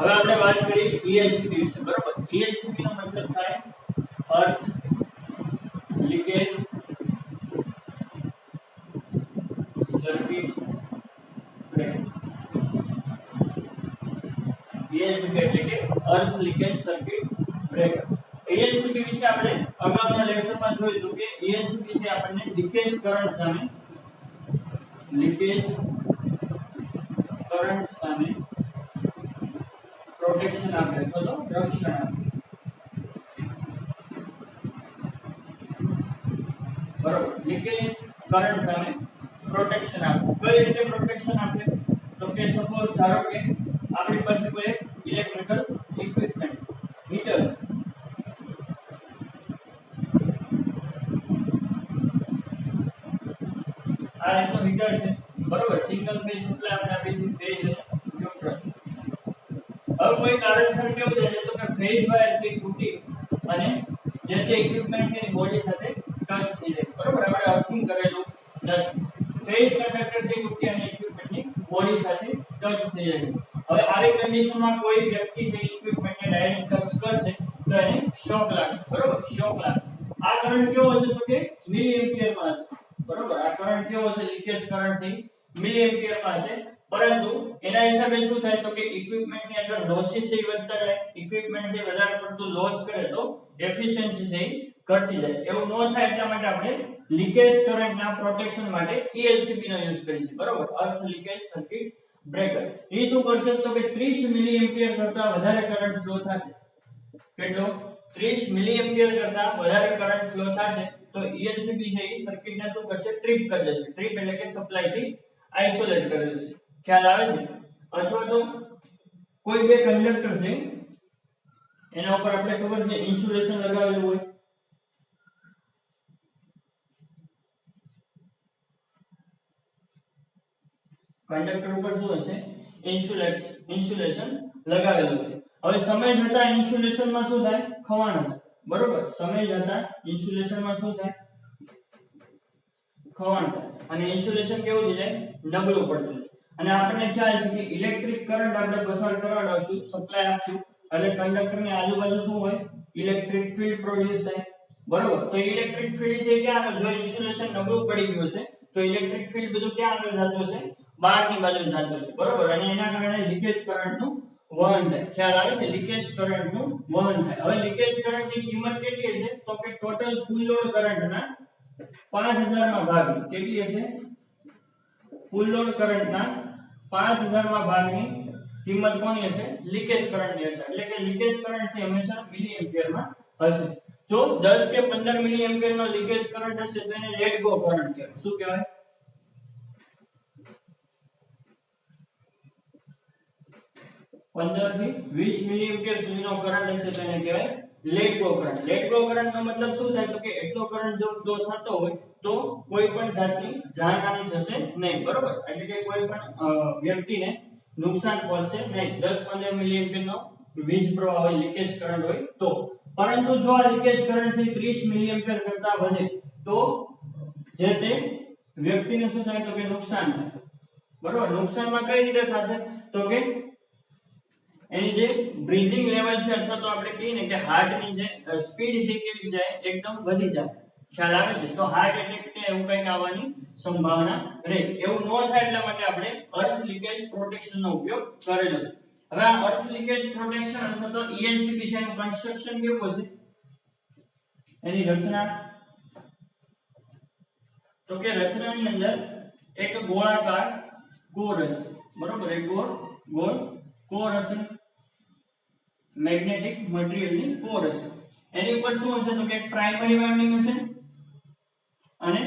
હવે આપણે વાત કરીએ ELCP વિશે, બરોબર. ELCP નો મતલબ થાય અર્થ લીકેજ સર્કિટ બ્રેકર. ELCP એટલે કે અર્થ લીકેજ સર્કિટ બ્રેકર. ELCP વિશે આપણે અગાઉના લેક્ચરમાં જોયું હતું કે ELCP છે આપણને લીકેજ કરંટ સામે પ્રોટેક્શન આપે અથવા તો રક્ષણ આપે, બરોબર. લીકેજ કરંટ સામે પ્રોટેક્શન આપે. કઈ રીતે પ્રોટેક્શન આપે? તો કે સપોઝ ધારો કે આપણી પાસે કોઈ ઇલેક્ટ્રિકલ ઇક્વિપમેન્ટ હીટર, આ રીતનું હીટર છે, બરોબર. સિંગલ ફેઝ સપ્લાય આપણે આપી છે, ફેઝ અને ન્યુટ્રલ. હવે કોઈ કારણસર કેવું થાય છે તો કે ફેઝ વાયર છે તૂટી અને જે તે ઇક્વિપમેન્ટ છે એની બોડી સાથે ટચ થઈ જાય, બરોબર. આપણે અર્થિંગ કરેલું નથી. ફેઝ કંડક્ટર છે તૂટી અને ઇક્વિપમેન્ટની બોડી સાથે ટચ થઈ જાય. હવે આવી કન્ડિશનમાં કોઈ વ્યક્તિ જે ઇક્વિપમેન્ટને ડાયરેક્ટ ટચ કરશે તો એને શોક લાગશે, બરોબર. શોક લાગશે. આ કરંટ કેવો હશે તો કે મિલી એમ્પિયરમાં હશે, બરોબર. આ કરંટ કેવો હશે? લીકેજ કરંટ છે મિલી એમ્પિયરમાં હશે. પરંતુ એના હિસાબે શું થાય તો કે ઇક્વિપમેન્ટની અંદર લોસીસ છે વધતા જાય. ઇક્વિપમેન્ટ છે વધારે પડતું લોસ કરે તો એફિશિયન્સી છે ઘટતી જાય. એવું ન થાય એટલા માટે આપણે લીકેજ કરંટના પ્રોટેક્શન માટે ELCP નો યુઝ કરીએ છીએ, બરોબર. અર્થ લીકેજ સર્કિટ બ્રેકર. એ શું કરશે તો કે 30 મિલી એમ્પિયર કરતા વધારે કરંટ ફ્લો થશે. કેટલો? 30 મિલી એમ્પિયર કરતા વધારે કરંટ ફ્લો થશે તો ELCP છે એ સર્કિટને શું કરશે? ટ્રીપ કરી દેશે. ટ્રીપ એટલે કે સપ્લાય થી આઇસોલેટ કરી દેશે. ખ્યાલ આવે છે? અથવા તો કોઈ બે કંડક્ટર છે એના ઉપર આપણે ખબર છે ઇન્સ્યુલેશન લગાવેલું હોય, કંડક્ટર ઉપર શું હશે? ઇન્સ્યુલેશન લગાવેલું છે. હવે સમય જતા ઇન્સ્યુલેશનમાં શું થાય? ખવાણ થાય, બરોબર. સમય જતા ઇન્સ્યુલેશનમાં શું થાય? ખવાણ થાય અને ઇન્સ્યુલેશન કેવું થઈ જાય? નબળું પડતું જાય. અને આપણને ખ્યાલ છે કે ઇલેક્ટ્રિક કરંટ આપણે પસાર કરાવડાવશું, સપ્લાય આપશું એટલે કંડક્ટરની આજુબાજુ શું હોય? ઇલેક્ટ્રિક ફીલ્ડ પ્રોડ્યુસ થાય, બરોબર. તો ઇલેક્ટ્રિક ફીલ્ડ છે ક્યાં આગળ? જો ઇન્સ્યુલેશન નબળું પડી ગયું છે તો ઇલેક્ટ્રિક ફીલ્ડ બધું ક્યાં આગળ જતું હશે? બહારની બાજુ જતું હશે, બરોબર. અને એના કારણે લીકેજ કરંટનું વહન થાય. ખ્યાલ આવે છે? લીકેજ કરંટનું વહન થાય. હવે લીકેજ કરંટની કિંમત કેટલી છે તો કે ટોટલ ફૂલ લોડ કરંટના 5000 માં ભાગની કેટલી હશે? ફૂલ લોડ કરંટના 5000 માં ભાગની કિંમત કોની હશે? લીકેજ કરંટની હશે. એટલે કે લીકેજ કરંટ છે હંમેશા મિલી એમ્પિયરમાં હશે. જો 10 કે 15 મિલી એમ્પિયરનો લીકેજ કરંટ હશે તો એને લેટ ગો કરંટ કહેવાય. શું કહેવાય? 15 થી 20 મિલી એમ્પિયર સુધીનો કરંટ હશે તો એને કહેવાય let go current. Let go કરંટનો મતલબ શું થાય તો કે એટલો કરંટ જો ફ્લો થતો હોય તો કોઈ પણ જાતની જાનહાનિ થશે નહીં, બરોબર. એટલે કે કોઈ પણ વ્યક્તિને નુકસાન પહોંચશે નહીં. 10-15 મિલી એમ્પિયરનો વીજ પ્રવાહ હોય, લીકેજ કરંટ હોય તો. પરંતુ જો આ લીકેજ કરંટ છે 30 મિલી એમ્પિયર કરતા વધે તો જે તે વ્યક્તિને શું થાય તો કે નુકસાન થાય, બરોબર. નુકસાનમાં કઈ રીતે થશે તો કે એની જે બ્રીથિંગ લેવલ છે અથવા તો આપણે કહીએ ને કે હાર્ટની જે સ્પીડ છે કેવી જાય? એકદમ વધી જાય. ખ્યાલ આવે છે? તો હાર્ટ એટેક ને એવું કંઈક આવવાની સંભાવના રહે. એવું ન થાય એટલા માટે આપણે અર્થ લીકેજ પ્રોટેક્શનનો ઉપયોગ કરેલો છે. હવે આ અર્થ લીકેજ પ્રોટેક્શન અથવા તો ELCP છે એનું કન્સ્ટ્રક્શન કેવું હશે? એની રચના તો કે રચનાની અંદર એક ગોળાકાર કોર હશે, બરોબર. એક ગોળ કોર હશે, મેગ્નેટિક મટીરીયલની કોર હશે. એની ઉપર શું હશે તો કે એક પ્રાઇમરી વાઇન્ડિંગ હશે અને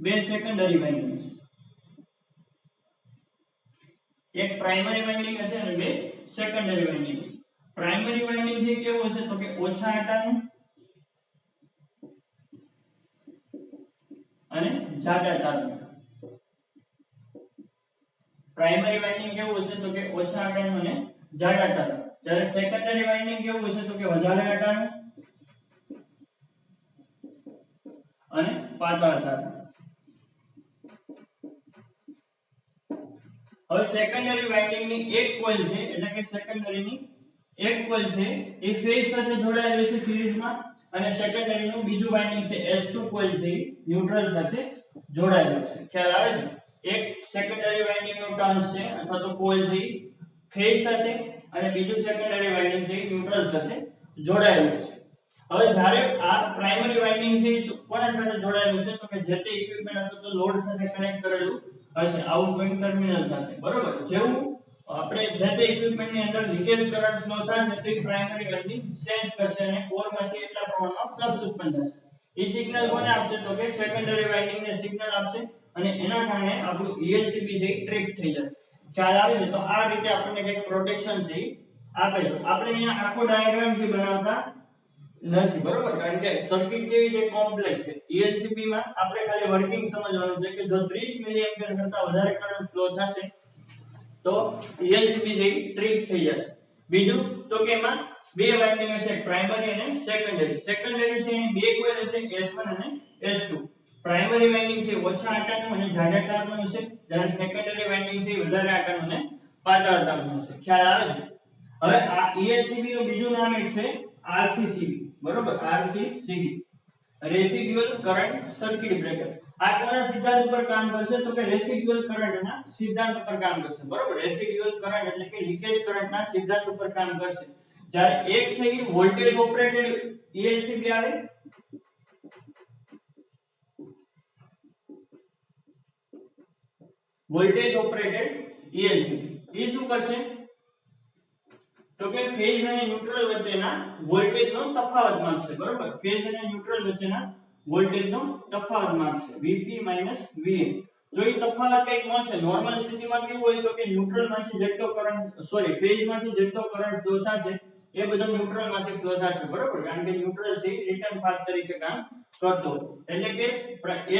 બે સેકન્ડરી વાઇન્ડિંગ હશે. એક પ્રાઇમરી વાઇન્ડિંગ હશે અને બે સેકન્ડરી વાઇન્ડિંગ હશે. પ્રાઇમરી વાઇન્ડિંગ છે કેવું હશે તો કે ઓછા આટાનું અને જાડા તારનું. પ્રાઇમરી વાઇન્ડિંગ કેવું હશે તો કે ઓછા આટાનું અને જાડા તારનું. જ્યારે સેકન્ડરી વાઇન્ડિંગ કેવું હશે તો કે વધારે આટાનું અને પાતળા તારનું. હવે સેકન્ડરી વાઇન્ડિંગ ની એક કોઇલ છે, એટલે કે સેકન્ડરી ની એક કોઇલ છે એ ફેઝ સાથે જોડાયેલી છે સિરીઝમાં, અને સેકન્ડરી નું બીજું વાઇન્ડિંગ છે S2 કોઇલ છે એ ન્યુટ્રલ સાથે જોડાયેલું છે. ખ્યાલ આવે છે? એક સેકન્ડરી વાઇન્ડિંગ નો ટર્ન્સ છે અથવા તો કોઇલ છે ફેઝ સાથે, અને બીજું સેકન્ડરી વાઇન્ડિંગ છે ન્યુટ્રલ સાથે જોડાયેલું છે. હવે જ્યારે આ પ્રાઇમરી વાઇન્ડિંગ છે કોના સાથે જોડાયેલું છે, તો કે જે તે ઇક્વિપમેન્ટ અથવા તો લોડ સાથે કનેક્ટ કરેલું હશે, આઉટગોઈંગ ટર્મિનલ સાથે, બરોબર. જેવું આપણે જે તે ઇક્વિપમેન્ટ ની અંદર લીકેજ કરંટ ફ્લો થશે તો પ્રાઇમરી વાઇન્ડિંગ સેન્સ કરશે અને કોરમાંથી એટલા પ્રમાણમાં ફ્લક્સ ઉત્પન્ન થશે. એ સિગ્નલ કોને આપશે, તો કે સેકન્ડરી વાઇન્ડિંગ ને સિગ્નલ આપશે, અને એના કારણે આપણું ELCB છે એ ટ્રિપ થઈ જશે. ખ્યાલ આવે છે? તો આ રીતે આપણને કંઈક પ્રોટેક્શન છે આપે છે. આપણે અહીંયા આખો ડાયાગ્રામ થી બનાવતા નથી, બરોબર, કારણ કે સર્કિટ કેવી છે, કોમ્પ્લેક્સ છે. ELCB માં આપણે ખાલી વર્કિંગ સમજવાનું છે કે જો 30 મિલિએમ્પિયર કરતા વધારે કરંટ ફ્લો થશે તો ELCB છે ટ્રિપ થઈ જશે. બીજું તો કે એમાં બે વાઇન્ડિંગ હશે, પ્રાઇમરી અને સેકન્ડરી. સેકન્ડરી છે એની બે કોઇલ હશે, S1 અને S2. પ્રાઇમરી વાઇન્ડિંગ છે ઓછા આકારનું અને જાડા તારનું હશે, જ્યારે સેકન્ડરી વાઇન્ડિંગ છે વધારે આકારનું અને પાતળા તારનું હશે. ખ્યાલ આવે છે? હવે આ ELCB નું બીજું નામ એક છે RCCB, બરોબર, RCCB, residual current circuit breaker. આ કોના સિદ્ધાંત ઉપર કામ કરશે, તો કે રેસિડ્યુઅલ કરંટના સિદ્ધાંત ઉપર કામ કરશે, બરોબર. રેસિડ્યુઅલ કરંટ એટલે કે લીકેજ કરંટના સિદ્ધાંત ઉપર કામ કરશે. જ્યારે એક છે એ વોલ્ટેજ ઓપરેટેડ ELCB આવે, વોલ્ટેજ ઓપરેટેડ ELCB એ શું કરશે, તો કે ફેઝ અને ન્યુટ્રલ વચ્ચેના વોલ્ટેજનો તફાવત માપશે, બરોબર. ફેઝ અને ન્યુટ્રલ વચ્ચેના વોલ્ટેજનો તફાવત માપશે, Vp Vn. જો એ તફાવત કંઈક મળશે, નોર્મલ સ્થિતિમાં કેવું હોય, તો કે ન્યુટ્રલ માંથી જેટલો કરંટ ફેઝ માંથી જેટલો કરંટ ફ્લો થશે એ બધો ન્યુટ્રલ માંથી ફ્લો થશે, બરોબર, કારણ કે ન્યુટ્રલ છે રિટર્ન પાથ તરીકે કામ કરતો, એટલે કે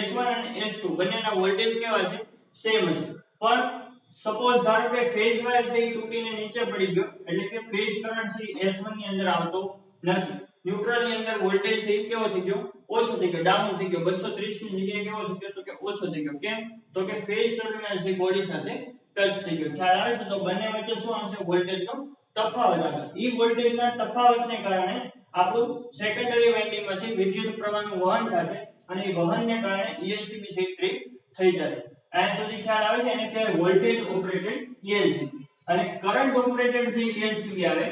S1 અને S2 બંનેના વોલ્ટેજ કેવા છે, સેમ છે. પણ સપોઝ ધારો કે ફેઝ વાયર છે એ તૂટીને નીચે પડી ગયો, એટલે કે ફેઝ કરંટ છે S1 ની અંદર આવતો નથી, ન્યુટ્રલ ની અંદર વોલ્ટેજ છે કેવો થઈ ગયો, ઓછો થઈ ગયો, ડાઉન થઈ ગયો, 230 ની જગ્યાએ કેવો થઈ ગયો, તો કે ઓછો થઈ ગયો. કેમ? તો કે ફેઝ ટર્મિનલ છે બોડી સાથે ટચ થઈ ગયો. ખ્યાલ આવે છે? તો બંને વચ્ચે શું આવશે, વોલ્ટેજનો તફાવત આવશે. ઈ વોલ્ટેજના તફાવતને કારણે આપણું સેકન્ડરી વાઇન્ડિંગ માંથી વિદ્યુત પ્રવાહનું વહન થશે, અને એ વહનને કારણે ELCB છે ટ્રિપ થઈ જશે. અહીંયા સુધી ખ્યાલ આવે છે? એને કહેવાય વોલ્ટેજ ઓપરેટેડ ELCB. અને કરંટ ઓપરેટેડ જે ELCB આવે,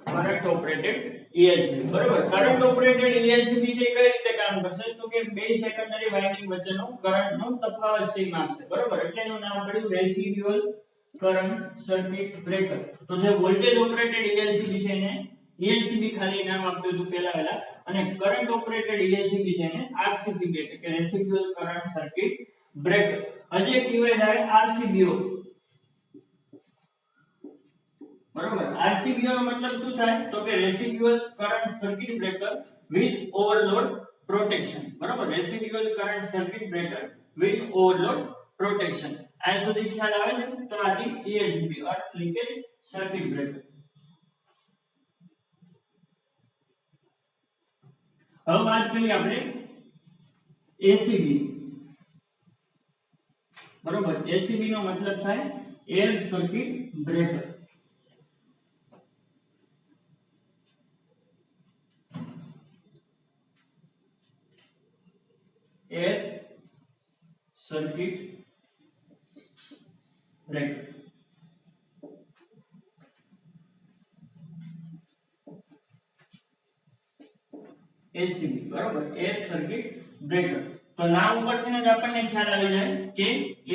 કરંટ ઓપરેટેડ ELCB, બરોબર. કરંટ ઓપરેટેડ ELCB છે કઈ રીતે કામ કરશે, તો કે બે સેકન્ડરી વાઇન્ડિંગ વચ્ચેનો કરંટનો તફાવત છે માપશે, બરોબર. એટલે એનું નામ પડ્યું રેસિડ્યુઅલ કરંટ સર્કિટ બ્રેકર. તો જે વોલ્ટેજ ઓપરેટેડ ELCB છે એને ELCB ખાલી નામ આપ્યું હતું પહેલા, અને કરંટ ઓપરેટેડ ELCB છે એને RCCB એટલે કે રેસિડ્યુઅલ કરંટ સર્કિટ બ્રેકર. હજી એક ડિવાઇસ આવે RCBO, બરોબર. RCBO નો મતલબ શું થાય, તો કે residual current circuit breaker with overload protection, બરોબર. Residual current circuit breaker with overload protection. આ સુધી ખ્યાલ આવે છે? તો આથી ELCB earth leakage circuit breaker. હવે વાત કરીએ આપણે ACB, બરોબર. ACB નો મતલબ થાય air circuit breaker. Air circuit breaker. ACB, બરોબર, એર સર્કિટ બ્રેકર. તો નામ ઉપરથી જ આપણને ખ્યાલ આવી જાય કે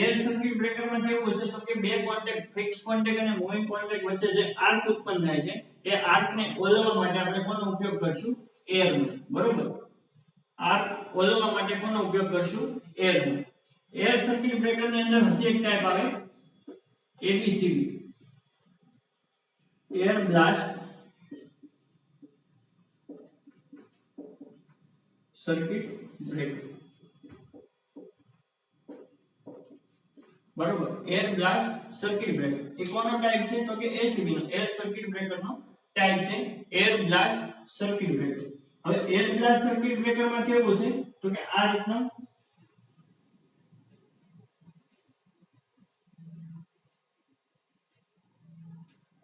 એર સર્કિટ બ્રેકરમાં કેવું હશે, તો કે બે કોન્ટેક્ટ, ફિક્સ કોન્ટેક્ટ અને મૂવિંગ કોન્ટેક્ટ વચ્ચે જે આર્ક ઉત્પન્ન થાય છે એ આર્કને ઓલવવા માટે આપણે કોનો ઉપયોગ કરશું, એરનો, બરોબર. આર્ક ઓલવવા માટે કોનો ઉપયોગ કરશું, એરનો. એર સર્કિટ બ્રેકરની અંદર હજી એક ટાઈપ આવે ABCB, air blast circuit breaker. બરોબર એર બ્લાસ્ટ સર્કિટ બ્રેકર એ કોનો ટાઈપ છે તો કે એસીબી નો એર સર્કિટ બ્રેકર નો ટાઈપ છે એર બ્લાસ્ટ સર્કિટ બ્રેકર હવે એર બ્લાસ્ટ સર્કિટ બ્રેકર માં કેવું છે તો કે આ રીતનો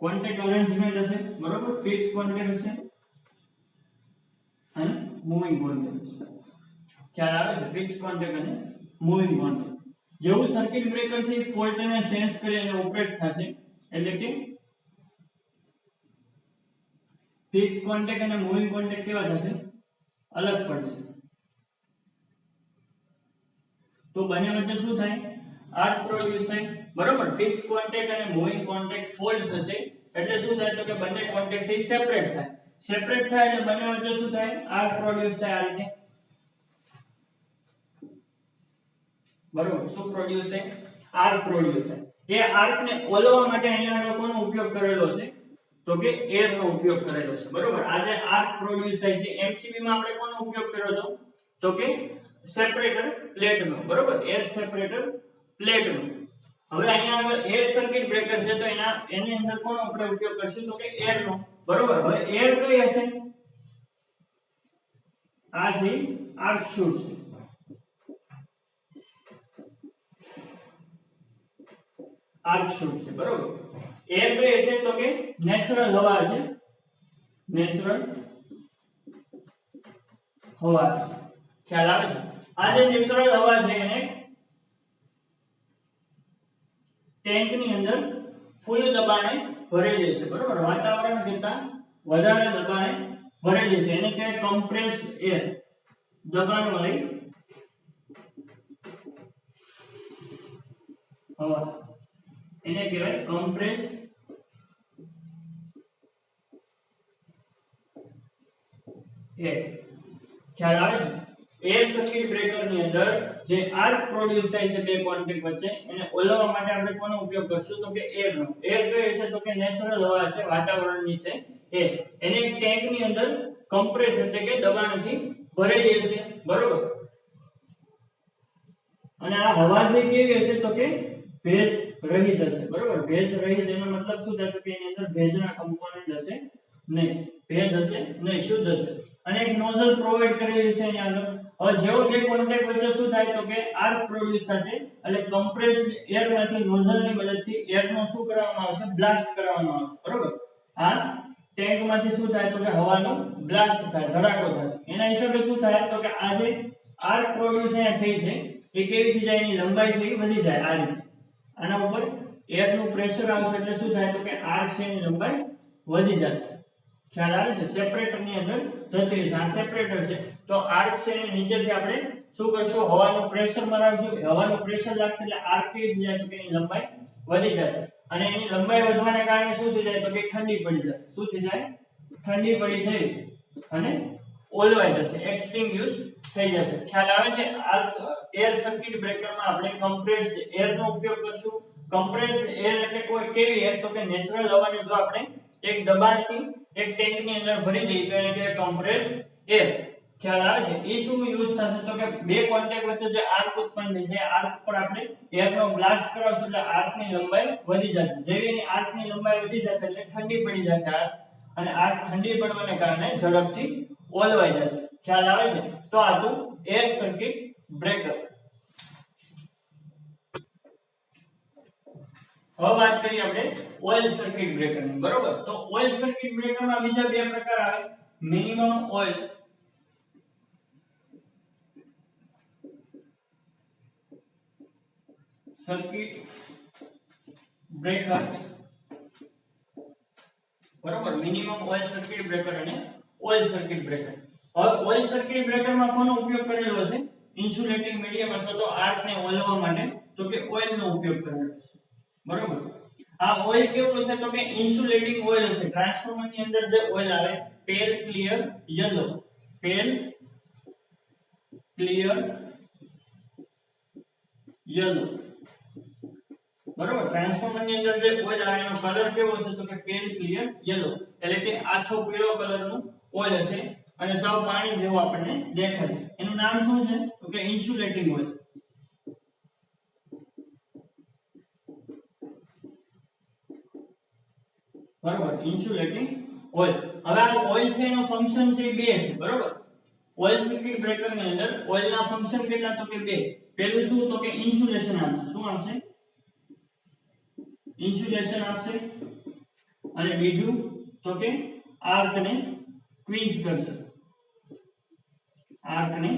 કોન્ટેક્ટ અરેન્જમેન્ટ હશે બરોબર ફિક્સ કોન્ટેક્ટ હશે અને મૂવિંગ કોન્ટેક્ટ હશે ખ્યાલ આવે છે ફિક્સ કોન્ટેક્ટ અને મૂવિંગ કોન્ટેક્ટ જેવું સર્કિટ બ્રેકર છે ફોલ્ટ ને સેન્સ કરીને ઓપરેટ થશે એટલે કે ફિક્સ કોન્ટેક્ટ અને મૂવિંગ કોન્ટેક્ટ કેવા થશે અલગ પડશે તો બંને વચ્ચે શું થાય આર્ક પ્રોડ્યુસ થાય બરોબર ફિક્સ કોન્ટેક્ટ અને મૂવિંગ કોન્ટેક્ટ ફોલ્ડ થશે એટલે શું થાય તો કે બંને કોન્ટેક્ટ છે સેપરેટ થાય એટલે બંને વચ્ચે શું થાય આર્ક પ્રોડ્યુસ થાય આ રીતે બરોબર શું પ્રોડ્યુસ થાય આર્ક પ્રોડ્યુસ થાય એ આર્ક ને ઓલવવા માટે અહીંયા લોકોનો ઉપયોગ કરેલો છે તો કે એર નો ઉપયોગ કરેલો છે બરોબર આ જે આર્ક પ્રોડ્યુસ થાય છે એમસીબી માં આપણે કોનો ઉપયોગ કર્યો હતો તો કે સેપરેટર પ્લેટ નો બરોબર એર સેપરેટર પ્લેટ નો હવે અહીંયા આગળ એર સર્કિટ બ્રેકર છે તો એની અંદર કોનો આપણે ઉપયોગ કરશું તો કે એર નો બરોબર હવે એર કઈ હશે આ છે આર્ક શૂટ છે આર્ક શૂટ છે બરોબર એર કઈ હશે તો કે નેચરલ હવા છે નેચરલ હવા ખ્યાલ આવે છે આ જે નેચરલ હવા છે એને ટેન્ક ની અંદર ફૂલ દબાણે ભરેલી છે બરોબર વાતાવરણ કરતા વધારે દબાણે ભરેલી છે એને કહેવાય કમ્પ્રેસ્ડ એર દબાણવાળી હવા એને કહેવાય કમ્પ્રેસ્ડ એર ખ્યાલ આવે છે એર સર્કિટ બ્રેકર ની અંદર જે આર્ક પ્રોડ્યુસ થાય છે બે કોન્ટેક્ટ વચ્ચે એને ઓલવવા માટે આપણે કોનો ઉપયોગ કરશું તો કે એર નો એર કઈ છે તો કે નેચરલ હવા છે વાતાવરણની છે એ એને એક ટેન્ક ની અંદર કમ્પ્રેસ એટલે કે દબાણથી ભરેલી છે બરોબર અને આ હવા જે કેવી હશે તો કે ભેજ રહિત હશે બરોબર ભેજ રહિત એનો મતલબ શું થાય તો કે એની અંદર ભેજના કમ્પોનન્ટ હશે નહીં ભેજ હશે નહીં શુદ્ધ હશે અને એક નોઝલ પ્રોવાઇડ કરેલી છે અહીંયા આગળ હવે જેવો બે કોન્ટેક્ટ વચ્ચે શું થાય તો કે આર્ક પ્રોડ્યુસ થશે એટલે કમ્પ્રેસ્ડ એર માંથી નોઝલ ની મદદથી એર નો શું કરવામાં આવશે બ્લાસ્ટ કરવામાં આવશે બરોબર આ ટેન્ક માંથી શું થાય તો કે હવાનો બ્લાસ્ટ થાય ધડાકો થશે એના હિસાબે શું થાય તો કે આ જે આર્ક પ્રોડ્યુસ અહીંયા થઈ છે એ કેવી થઈ જાય એની લંબાઈ છે એ વધી જાય આ રીતે આના ઉપર એર નું પ્રેશર આવશે એટલે શું થાય તો કે આર્ક છે એની લંબાઈ વધી જશે ખ્યાલ આવે છે સેપરેટર ની અંદર જતી રહેશે આ સેપરેટર છે તો આર્ક છે એની નીચેથી આપણે શું કરશું હવાનું પ્રેશર મરાવશું હવાનું પ્રેશર લાગશે એટલે આર્ક કેવી થઈ જાય તો કે એની લંબાઈ વધી જશે અને એની લંબાઈ વધવાને કારણે શું થઈ જાય તો કે ઠંડી પડી જશે શું થઈ જાય ઠંડી પડી થઈ અને ઓલવાઈ જશે એક્સટિંગ્યુશ થઈ જશે ખ્યાલ આવે છે આ એર સર્કિટ બ્રેકરમાં આપણે કમ્પ્રેસ્ડ એર નો ઉપયોગ કરશું કમ્પ્રેસ્ડ એર એટલે કોઈ કેવી એર તો કે નેચરલ હવાને જો આપણે એક દબાણથી એક ટેન્ક ની અંદર ભરી દઈએ તો એને કહેવાય કમ્પ્રેસ્ડ એર ખ્યાલ આવે છે એ શું યુઝ થશે તો કે બે કોન્ટેક્ટ વચ્ચે જે આર્ક ઉત્પન્ન થઈ છે આર્ક પર આપણે એર નો બ્લાસ્ટ કરાવશું એટલે આર્ક ની લંબાઈ વધી જશે જેવી એની આર્ક ની લંબાઈ વધી જશે એટલે ઠંડી પડી જશે આર્ક અને આર્ક ઠંડી પડવાને કારણે ઝડપથી ઓલવાઈ જશે ખ્યાલ આવે છે તો આ હતું એર સર્કિટ બ્રેકર હવે વાત કરીએ આપણે ઓઇલ સર્કિટ બ્રેકર ની બરોબર તો ઓઇલ સર્કિટ બ્રેકર માં બીજા બે પ્રકાર આવે મિનિમમ ઓઇલ સર્કિટ બ્રેકર બરોબર મિનિમમ ઓઇલ સર્કિટ બ્રેકર અને ઓઇલ સર્કિટ બ્રેકર હવે ઓઇલ સર્કિટ બ્રેકર માં કોનો ઉપયોગ કરેલો છે ઇન્સ્યુલેટિંગ મીડિયમ અથવા તો આર્ક ને ઓલવવા માટે તો કે ઓઇલ નો ઉપયોગ કરેલો છે બરોબર આ ઓઇલ કેવું હશે તો કે ઇન્સ્યુલેટિંગ ઓઇલ હશે ટ્રાન્સફોર્મર ની અંદર જે ઓઇલ આવે પેલ ક્લિયર યલો પેલ ક્લિયર યલો બરોબર ટ્રાન્સફોર્મર ની અંદર જે ઓઇલ આવે એનો કલર કેવો હશે તો કે પેલ ક્લિયર યલો એટલે કે આછો પીળો કલર નું ઓઇલ હશે અને સાવ પાણી જેવું આપણને દેખાશે એનું નામ શું છે તો કે ઇન્સ્યુલેટિંગ ઓઇલ બરોબર, ઇન્સ્યુલેટિંગ ઓઇલ. હવે આ ઓઇલ છે એનો ફંક્શન છે એ બે છે, બરોબર. ઓઇલ સર્કિટ બ્રેકર ની અંદર ઓઇલના ફંક્શન કેટલા, તો કે બે. પહેલું શું, તો કે ઇન્સ્યુલેશન આપશે. શું આપશે? ઇન્સ્યુલેશન આપશે. અને બીજું તો કે આર્ક ને ક્વિન્ચ કરશે. આર્ક ને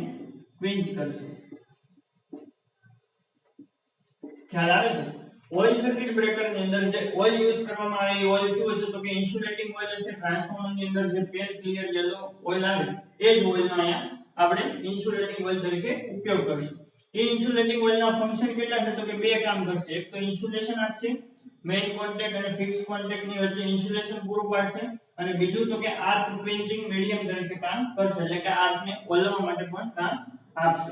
ક્વિન્ચ કરશે. ખ્યાલ આવે છે? ઓઇલ સર્કિટ બ્રેકર ની અંદર જે ઓઇલ યુઝ કરવામાં આવે એ ઓઇલ કયું હશે, તો કે ઇન્સ્યુલેટિંગ ઓઇલ હશે. ટ્રાન્સફોર્મર ની અંદર જે પેલ ક્લિયર યલો ઓઇલ આવે એ જ ઓઇલનો અહીંયા આપણે ઇન્સ્યુલેટિંગ ઓઇલ તરીકે ઉપયોગ કરીશું. એ ઇન્સ્યુલેટિંગ ઓઇલના ફંક્શન કેટલા છે, તો કે બે કામ કરશે. એક તો ઇન્સ્યુલેશન આપશે, મેઇન કોન્ટેક્ટ અને ફિક્સ કોન્ટેક્ટ ની વચ્ચે ઇન્સ્યુલેશન પૂરું પાડશે. અને બીજું તો કે આર્ક ક્વિન્ચિંગ મીડિયમ તરીકે કામ કરશે, એટલે કે આર્ક ને ઓલવવા માટે પણ કામ આપશે.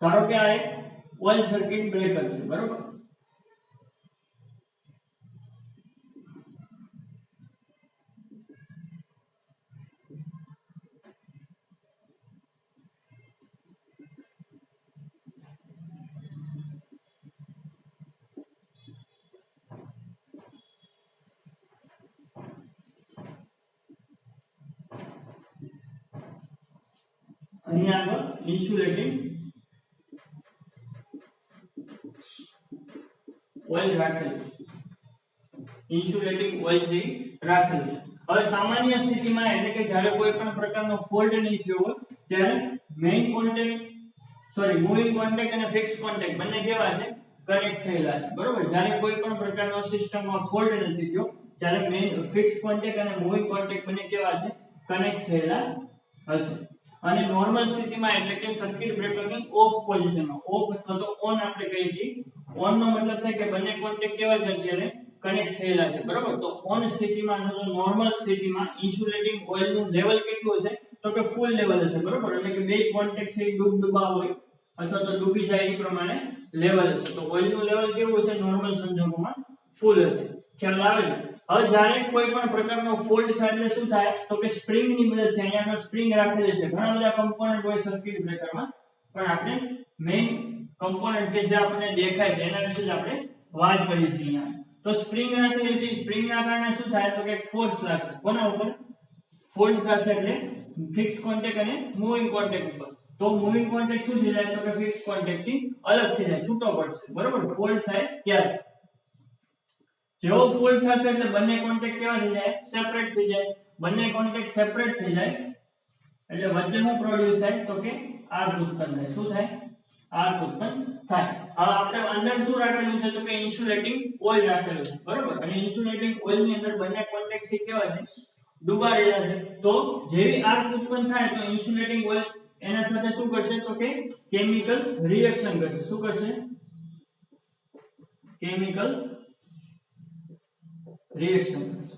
ધારો કે આ એક ઓઇલ સર્કિટ બ્રેકર છે, બરોબર. અહીંયા આગળ ઇન્સ્યુલેટિંગ ઓઇલ રાખેલું છે. ઇન્સ્યુલેટિંગ ઓઇલ છે રાખેલું છે. હવે સામાન્ય સ્થિતિમાં એટલે કે જ્યારે કોઈ પણ પ્રકારનો ફોલ્ટ નહીં થયો હોય ત્યારે મેઇન કોન્ટેક્ટ મૂવિંગ કોન્ટેક્ટ અને ફિક્સ કોન્ટેક્ટ બંને કેવા છે, કનેક્ટ થયેલા છે, બરોબર. જ્યારે કોઈ પણ પ્રકારનો સિસ્ટમમાં ફોલ્ટ નથી થયો ત્યારે મેઇન ફિક્સ કોન્ટેક્ટ અને મૂવિંગ કોન્ટેક્ટ બંને કેવા છે, કનેક્ટ થયેલા હશે. અને નોર્મલ સ્થિતિમાં એટલે કે સર્કિટ બ્રેકરની ઓફ પોઝિશનમાં, ઓફ અથવા તો ઓન આપણે કહીએ છીએ. ઓન નો મતલબ થાય કે બંને કોન્ટેક્ટ કેવા છે, અત્યારે કનેક્ટ થયેલા છે, બરોબર. તો ઓન સ્થિતિમાં અથવા તો નોર્મલ સ્થિતિમાં ઇન્સ્યુલેટિંગ ઓઇલ નું લેવલ કેટલું હશે, તો કે ફૂલ લેવલ હશે, બરોબર. એટલે કે બે કોન્ટેક્ટ છે ડૂબા હોય અથવા તો ડૂબી જાય એ પ્રમાણે લેવલ હશે. તો ઓઇલ નું લેવલ કેવું હશે, નોર્મલ સંજોગોમાં ફૂલ હશે. ખ્યાલ આવે છે? હવે જ્યારે કોઈ પણ પ્રકારનો ફોલ્ટ થાય એટલે શું થાય, તો કે સ્પ્રિંગ ની મદદથી, અહીંયા સ્પ્રિંગ રાખેલી છે. ઘણા બધા કમ્પોનન્ટ હોય સર્કિટ બ્રેકરમાં, પણ આપણે મેઇન કમ્પોનન્ટ કે જે આપણને દેખાય છે એના વિશે જ આપણે વાત કરીએ છીએ અહીંયા. તો સ્પ્રિંગ રાખેલી છે, સ્પ્રિંગ ના કારણે શું થાય, તો કે ફોર્સ લાગશે. કોના ઉપર ફોર્સ થશે, એટલે ફિક્સ કોન્ટેક્ટ અને મૂવિંગ કોન્ટેક્ટ ઉપર. તો મૂવિંગ કોન્ટેક્ટ શું થઈ જાય, તો કે ફિક્સ કોન્ટેક્ટ થી અલગ થઈ જાય, છૂટો પડશે, બરોબર. ફોલ્ટ થાય ત્યારે જેવો ફોલ્ટ થશે એટલે બંને કોન્ટેક્ટ કેવા થઈ જાય, સેપરેટ થઈ જાય. બંને કોન્ટેક્ટ સેપરેટ થઈ જાય એટલે વચ્ચે શું પ્રોડ્યુસ થાય, તો કે આર્ક ઉત્પન્ન થાય. શું થાય? આર્ક ઉત્પન્ન થાય. હવે આપણે અંદર શું રાખેલું છે, તો કે ઇન્સ્યુલેટિંગ ઓઇલ રાખેલું છે, બરોબર. અને ઇન્સ્યુલેટિંગ ઓઇલ ની અંદર બંને કોન્ટેક્ટ છે કેવા છે, ડૂબાડેલા છે. તો જેવી આર્ક ઉત્પન્ન થાય તો ઇન્સ્યુલેટિંગ ઓઇલ એના સાથે શું કરશે, તો કે કેમિકલ રિએક્શન કરશે. શું કરશે? કેમિકલ રિએક્શન કરશે.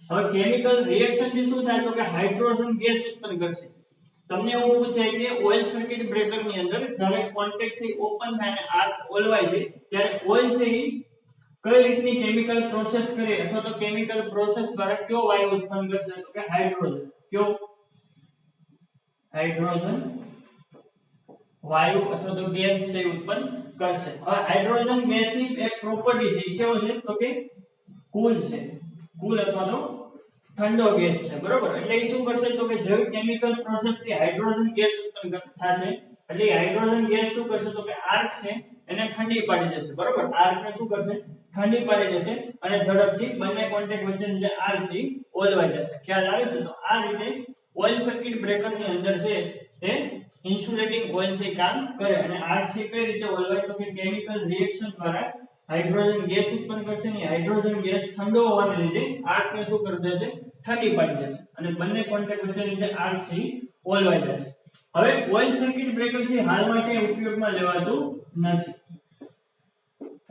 હવે કેમિકલ રિએક્શન થી શું થાય, તો કે હાઇડ્રોજન ગેસ ઉત્પન્ન કરશે. તમને એવું પૂછે કે ઓઇલ સર્કિટ બ્રેકર ની અંદર જ્યારે કોન્ટેક્ટ છે ઓપન થાય અને આર્ક ઓલવાય છે ત્યારે ઓઇલ છે એ કઈ રીતની કેમિકલ પ્રોસેસ કરે અથવા તો કેમિકલ પ્રોસેસ દ્વારા કયો વાયુ ઉત્પન્ન કરશે, તો કે હાઇડ્રોજન. કયો? હાઇડ્રોજન વાયુ અથવા તો ગેસ છે ઉત્પન્ન કરશે. હવે હાઇડ્રોજન ગેસની એક પ્રોપર્ટી છે, કેવો છે, તો કે કુલ છે. કુલ અથવા તો ઠંડો ગેસ છે, બરોબર. એટલે એ શું કરશે, તો કે જેવી કેમિકલ પ્રોસેસ થી હાઇડ્રોજન ગેસ ઉત્પન્ન થશે એટલે હાઇડ્રોજન ગેસ શું કરશે, તો કે આર્ક છે એને ઠંડી પાડી દેશે, બરોબર. આર્ક ને શું કરશે, ઠંડી પાડી દેશે અને ઝડપથી બંને કોન્ટેક્ટ વચ્ચેની જે આર્ક છે ઓલવાઈ જશે. ખ્યાલ આવે છે? તો આ રીતે ઓઇલ સર્કિટ બ્રેકર ની અંદર છે એ ઇન્સ્યુલેટિંગ ઓઇલ છે કામ કરે. અને આર્ક છે કઈ રીતે ઓલવાય, તો કે કેમિકલ રિએક્શન દ્વારા હાઇડ્રોજન ગેસ ઉત્પન્ન કરશે ને હાઇડ્રોજન ગેસ ઠંડો હોવાને લીધે આર્ક ને શું કરી દેશે, ઠંડી પાડી દેશે અને બંને કોન્ટેક્ટ વચ્ચેની જે આર્ક છે ઓલવાઈ જશે. હવે ઓઇલ સર્કિટ બ્રેકર છે હાલમાં ક્યાંય ઉપયોગમાં લેવાતું નથી.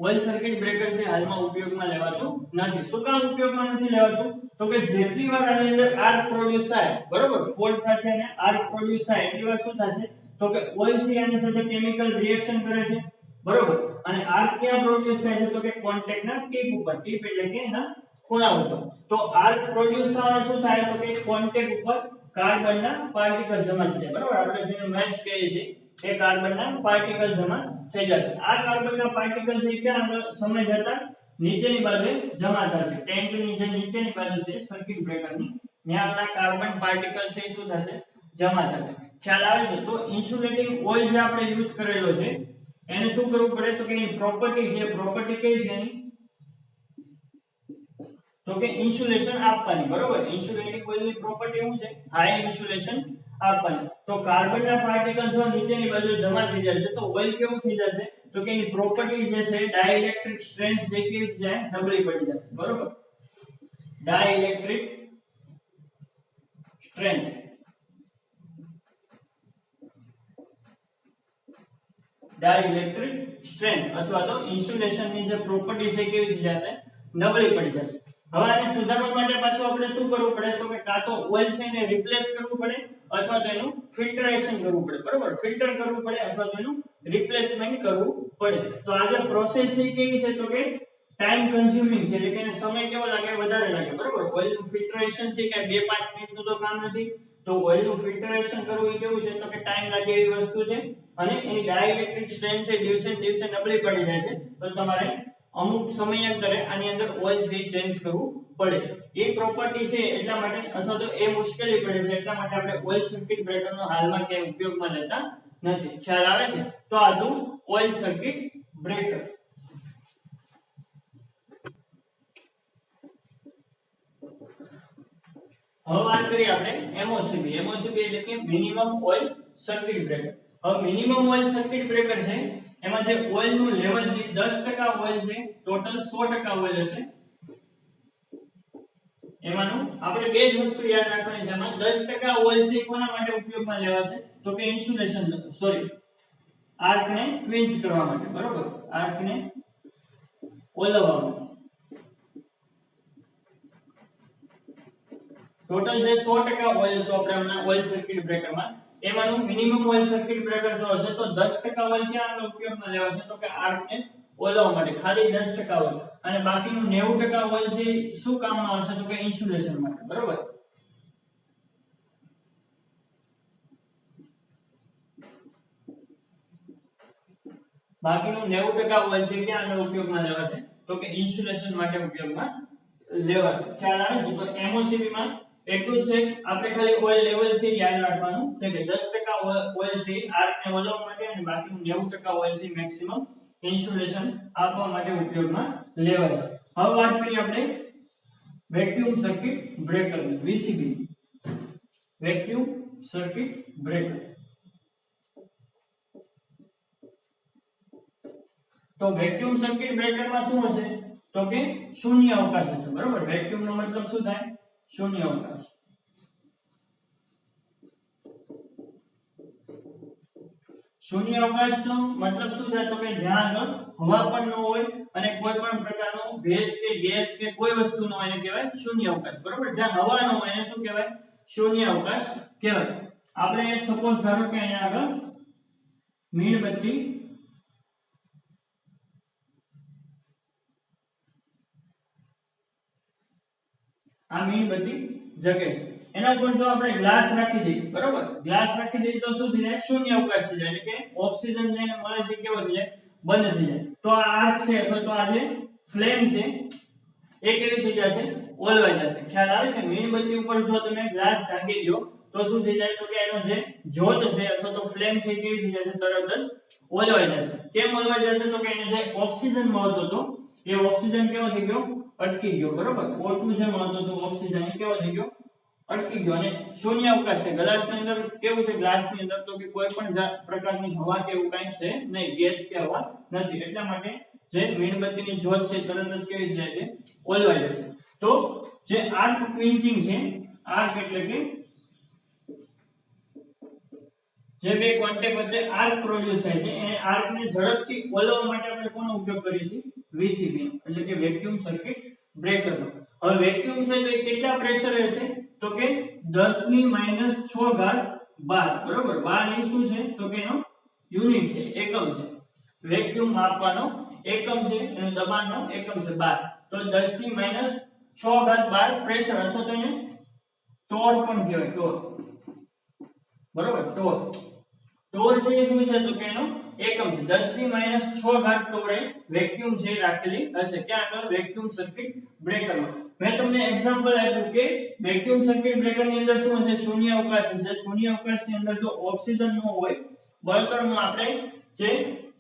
ઓઇલ સર્કિટ બ્રેકર છે હાલમાં ઉપયોગમાં લેવાતું નથી. શું કામ ઉપયોગમાં નથી લેવાતું, તો કે જેટલી વાર આની અંદર આર્ક પ્રોડ્યુસ થાય, બરોબર, ફોલ્ટ થશે અને આર્ક પ્રોડ્યુસ થાય એટલી વાર શું થશે, તો કે ઓઇલ છે આની સાથે કેમિકલ રિએક્શન કરે છે, બરોબર. અને આર્ક ક્યાં પ્રોડ્યુસ થાય છે, તો કે કોન્ટેક્ટ ના ટીપ ઉપર. ટીપ એટલે કે એના ખૂણા ઉપર. તો આર્ક પ્રોડ્યુસ થવાનું શું થાય, તો કે કોન્ટેક્ટ ઉપર કાર્બનના પાર્ટિકલ જમા થઈ જાય, બરાબર. આપણે જેને મેશ કહીએ છીએ એ કાર્બનના પાર્ટિકલ જમા થઈ જશે. આ કાર્બનના પાર્ટિકલ છે ક્યાં આગળ સમય જતા નીચેની બાજુએ જમા થશે. ટેન્કની જે નીચેની બાજુ છે સર્કિટ બ્રેકરની, ત્યાં આગળ કાર્બન પાર્ટિકલ છે એ શું થશે? જમા થશે. ખ્યાલ આવે છે? તો ઇન્સ્યુલેટિંગ ઓઇલ જે આપણે યુઝ કરેલો છે એને શું કરવું પડે? તો કે એની પ્રોપર્ટી છે, પ્રોપર્ટી કઈ છે એની? તો કે ઇન્સ્યુલેશન આપવાની, બરોબર. ઇન્સ્યુલેટિંગ ઓઇલની પ્રોપર્ટી શું છે? હાઈ ઇન્સ્યુલેશન આપવાની. તો કાર્બનના પાર્ટિકલ જો નીચેની બાજુ જમા થઈ જાય છે તો ઓઇલ કેવું થઈ જશે? તો કે એની પ્રોપર્ટી જે છે ડાઇલેક્ટ્રિક સ્ટ્રેન્થ છે કેવી થઈ જાય? નબળી પડી જશે, બરોબર. ડાઇલેક્ટ્રિક સ્ટ્રેન્થ ડાઇલેક્ટ્રિક સ્ટ્રેન્થ અથવા તો ઇન્સ્યુલેશનની જે પ્રોપર્ટી છે કેવી થઈ જશે? નબળી પડી જશે. હવે આને સુધારવા માટે પાછું આપણે શું કરવું પડે? તો કે કાં તો ઓઇલ છે એને રિપ્લેસ કરવું પડે અથવા તો એનું ફિલ્ટરેશન કરવું પડે, બરોબર. ફિલ્ટર કરવું પડે અથવા તો એનું રિપ્લેસમેન્ટ કરવું પડે. તો આ જે પ્રોસેસ છે કેવી છે? તો કે ટાઈમ કન્ઝ્યુમિંગ છે, એટલે કે એને સમય કેવો લાગે? વધારે લાગે, બરોબર. ઓઇલનું ફિલ્ટરેશન છે કે 2-5 મિનિટનું તો કામ નથી. તો ઓઇલનું ફિલ્ટરેશન કરવું એ કેવું છે? તો કે ટાઈમ લાગે એવી વસ્તુ છે અને એની ડાઇલેક્ટ્રિક સ્ટ્રેન્થ છે દિવસે ને દિવસે નબળી પડી જાય છે. તો તમારે અમુક સમયાંતરે આની અંદર ઓઇલ છે ચેન્જ કરવું પડે. એ પ્રોપર્ટી છે એટલા માટે અથવા તો એ મુશ્કેલી પડે છે એટલા માટે આપણે ઓઇલ સર્કિટ બ્રેકરનો હાલમાં ક્યાંય ઉપયોગમાં લેતા નથી. ખ્યાલ આવે છે? તો આ હતું ઓઇલ સર્કિટ બ્રેકર. હવે વાત કરીએ આપણે એમઓસીબી. એમઓસીબી એટલે કે મિનિમમ ઓઇલ સર્કિટ બ્રેકર. હવે મિનિમમ ઓઇલ સર્કિટ બ્રેકર છે એમાં જે ઓઇલનું લેવલ છે 10% ઓઇલ છે, ટોટલ 100% ઓઇલ હશે. એમાંનું આપણે બે જ વસ્તુ યાદ રાખવાની છે. એમાં 10% ઓઇલ છે કોના માટે ઉપયોગમાં લેવાશે? તો કે ઇન્સ્યુલેશન આર્કને ક્વિન્ચ કરવા માટે, બરોબર. આર્કને ઓલવવા માટે. ટોટલ જે 100% ઓઇલ તો આપણે હમણાં ઓઇલ સર્કિટ બ્રેકરમાં એમાંનું મિનિમમ ઓઇલ સર્કિટ બ્રેકર જો હશે તો 10% ઓઇલ ક્યાં આગળ ઉપયોગમાં લેવાશે? તો કે આર્કને ઓલવવા માટે, ખાલી 10% ઓઇલ. અને બાકીનું 90% ઓઇલ છે શું કામમાં આવશે? તો કે ઇન્સ્યુલેશન માટે, બરોબર. બાકીનું 90% ઓઇલ છે ક્યાં આગળ ઉપયોગમાં લેવાશે? તો કે ઇન્સ્યુલેશન માટે ઉપયોગમાં લેવાશે. ખ્યાલ આવે છે? તો એમઓસીબી માં એટલું છે આપણે ખાલી ઓઇલ લેવલ છે યાદ રાખવાનું છે કે 10% ઓઇલ છે આર્કને ઓલવવા માટે અને બાકીનું 90% ઓઇલ છે મેક્સિમમ ઇન્સ્યુલેશન આપવા માટે ઉપયોગમાં લેવાય. હવે વાત કરીએ આપણે vacuum circuit breaker VCB. Vacuum circuit breaker. તો વેક્યુમ સર્કિટ બ્રેકરમાં શું હશે? તો કે શૂન્ય અવકાશ હશે, બરોબર. વેક્યુમ નો મતલબ શું થાય? શૂન્ય અવકાશ. શૂન્ય અવકાશનો મતલબ શું થાય? તો કે જ્યાં આગળ હવા પણ ન હોય અને કોઈ પણ પ્રકારનો ભેજ કે ગેસ કે કોઈ વસ્તુ ન હોય એને કહેવાય શૂન્ય અવકાશ, બરોબર. જ્યાં હવા ન હોય એને શું કહેવાય? શૂન્ય અવકાશ કહેવાય. આપણે સપોઝ ધારો કે અહીંયા આગળ મીણબત્તી આ મીણબત્તી જગે છે, એના ઉપર જો આપણે ગ્લાસ રાખી દઈએ, બરોબર. ગ્લાસ રાખી દઈએ તો શું થઈ જાય? શૂન્ય અવકાશ થઈ જાય, એટલે કે ઓક્સિજન જેને મળે છે કેવો થઈ જાય? બંધ થઈ જાય. તો આ આર્ક છે અથવા તો આ જે ફ્લેમ છે એ કેવી થઈ જશે? ઓલવાઈ જશે. ખ્યાલ આવે છે? મીણબત્તી ઉપર જો તમે ગ્લાસ ઢાંકી દો તો શું થઈ જાય? તો કે એનો જે જ્યોત છે અથવા તો ફ્લેમ છે કેવી થઈ જશે? તરત જ ઓલવાઈ જશે. કેમ ઓલવાઈ જશે? તો કે એને જે ઓક્સિજન મળતો હતો એ ઓક્સિજન કેવો થઈ ગયો? અટકી ગયો, બરોબર. O2 જે મળતો હતો ઓક્સિજન એ કેવો થઈ ગયો? અટકી ગયો. અને શૂન્ય અવકાશ છે. ગ્લાસની અંદર કેવું છે? ગ્લાસની અંદર તો કે કોઈ પણ પ્રકારની હવા કે એવું કાંઈ છે નહીં, ગેસ કે હવા નથી. એટલા માટે જે મીણબત્તીની જ્યોત છે તરત જ કેવી જાય છે? ઓલવાઈ જાય છે. તો જે આર્ક ક્વિન્ચિંગ છે, આર્ક એટલે કે જે બે કોન્ટેક્ટ વચ્ચે આર્ક પ્રોડ્યુસ થાય છે એ આર્કને ઝડપથી ઓલવવા માટે આપણે કોનો ઉપયોગ કરીએ છીએ? વીસીબી, એટલે કે વેક્યુમ સર્કિટ બ્રેકરનો. હવે વેક્યુમ છે તો કેટલા પ્રેશર હશે? તો કે 10⁻⁶ બરોબર. બાર એ શું છે? તો કે એનો યુનિટ છે, એકમ છે. વેક્યુમ માપવાનો એકમ છે, એનો દબાણનો એકમ છે 12. તો 10⁻⁶ પ્રેશર અથવા તો એને ટોર પણ કહેવાય, ટોર. બરોબર ટોર છે એ શું છે તો કે એનો એકમ છે 10⁻6 ટોરે વેક્યુમ છે રાખેલી હશે ક્યાં આગળ વેક્યુમ સર્કિટ બ્રેકરમાં મેં તમને એક્ઝામ્પલ આપ્યું કે વેક્યુમ સર્કિટ બ્રેકર ની અંદર શું હશે શૂન્ય અવકાશ હશે શૂન્ય અવકાશની અંદર જો ઓક્સિજન ન હોય બળતણમાં આપણે જે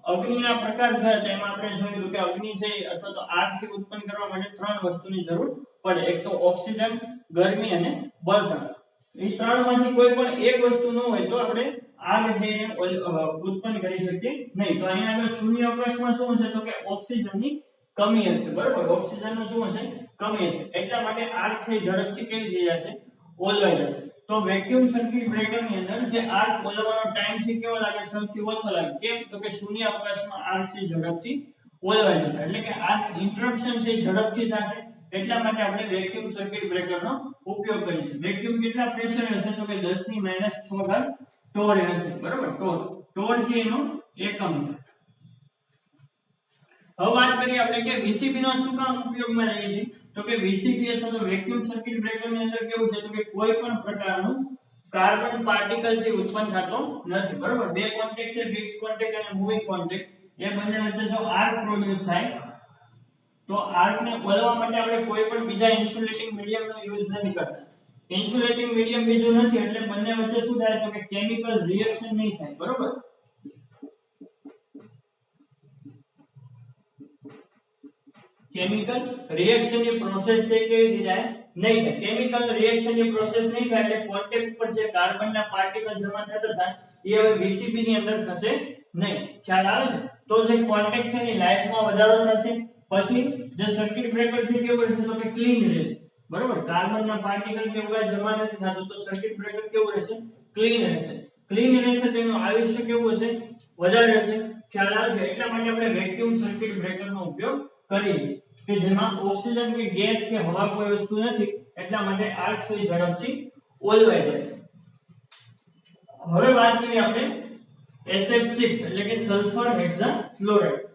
અગ્નિના પ્રકાર છે તેમાં આપણે જોયું કે અગ્નિ છે અથવા તો આગ છે ઉત્પન્ન કરવા માટે ત્રણ વસ્તુની જરૂર પડે એક તો ઓક્સિજન ગરમી અને બળતણ એ ત્રણમાંથી કોઈ પણ એક વસ્તુ ન હોય તો આપણે આગ છે ઉત્પન્ન કરી શકીએ નહીં તો અહીંયા આગળ શૂન્ય અવકાશમાં શું હશે તો કે ઓક્સિજનની કમી હશે બરાબર ઓક્સિજનનું શું હશે કમી હશે એટલા માટે આગ છે ઝડપથી કેવી થઈ જશે ઓલવાઈ જશે તો વેક્યુમ સર્કિટ બ્રેકરની અંદર જે આગ ઓલવવાનો ટાઈમ છે કેવો લાગે સૌથી ઓછો લાગે કેમ તો કે શૂન્ય અવકાશમાં આગ છે ઝડપથી ઓલવાઈ જશે એટલે કે આગ ઇન્ટરપ્શન છે ઝડપથી થશે એટલા માટે આપણે વેક્યુમ સર્કિટ બ્રેકરનો ઉપયોગ કરીશું વેક્યુમ કેટલા પ્રેશર હશે તો કે 10⁻6 ટોર હશે બરાબર ટોર છે એનો એકમ હવે વાત કરીએ આપણે કે વીસીબી નો શું કામ ઉપયોગમાં લઈએ છીએ તો કે વીસીબી અથવા તો વેક્યુમ સર્કિટ બ્રેકર ની અંદર કેવું છે તો કે કોઈ પણ પ્રકારનું કાર્બન પાર્ટિકલ છે ઉત્પન્ન થતો નથી બરાબર બે કોન્ટેક્ટ છે ફિક્સ કોન્ટેક્ટ અને મૂવિંગ કોન્ટેક્ટ એ બંને વચ્ચે જો આર્ક પ્રોડ્યુસ થાય તો આર્ક ને ઓલવા માટે આપણે કોઈ પણ બીજા ઇન્સ્યુલેટિંગ મીડિયમ નો યુઝ નથી કરતા ઇન્સ્યુલેટિંગ મીડિયમ બીજું નથી એટલે બંને વચ્ચે શું થાય તો કે કેમિકલ રિએક્શન નહીં થાય બરાબર કેમિકલ રિએક્શન ની પ્રોસેસ છે કેવી થઈ જાય નહીં થાય કેમિકલ રિએક્શન ની પ્રોસેસ નહીં થાય એટલે કોન્ટેક્ટ પર જે કાર્બન ના પાર્ટિકલ જમા થતા હતા એ હવે વીસીબી ની અંદર થશે નહીં ખ્યાલ આવે છે તો જે કોન્ટેક્ટ છે એની લાઈફમાં વધારો થશે પછી જે સર્કિટ બ્રેકર છે કેવું રહેશે તો કે ક્લીન રહેશે બરોબર કાર્બન ના પાર્ટિકલ કે એવું જમા નથી થતું તો સર્કિટ બ્રેકર કેવું રહેશે ક્લીન રહેશે તેનું આયુષ્ય કેવું હશે વધારે રહેશે ખ્યાલ આવે છે એટલા માટે આપણે વેક્યુમ સર્કિટ બ્રેકર નો ઉપયોગ કરીએ કે જેમાં ઓક્સિજન કે ગેસ કે હવા કોઈ વસ્તુ નથી એટલા માટે આર્ક છે ઝડપથી ઓલવાઈ જાય છે હવે વાત કરીએ આપણે SF6 એટલે કે સલ્ફર હેક્સાફ્લોરાઇડ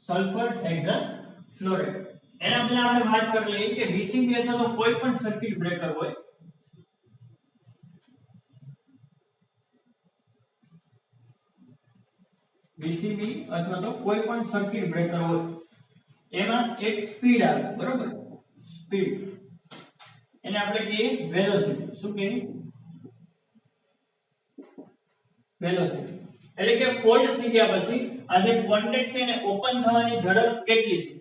સલ્ફર હેક્સાફ્લોરાઇડ એના પહેલા આપણે વાત કરી લઈએ કે વીસીબી અથવા તો કોઈ પણ સર્કિટ બ્રેકર હોય વીસીબી અથવા તો કોઈ પણ સર્કિટ બ્રેકર હોય એમાં એક સ્પીડ આવે બરોબર સ્પીડ એને આપણે કહીએ વેલોસિટી શું કહીએ વેલોસિટી એટલે કે ફોલ્ટ થઈ ગયા પછી આ જે કોન્ટેક્ટ છે એને ઓપન થવાની ઝડપ કેટલી છે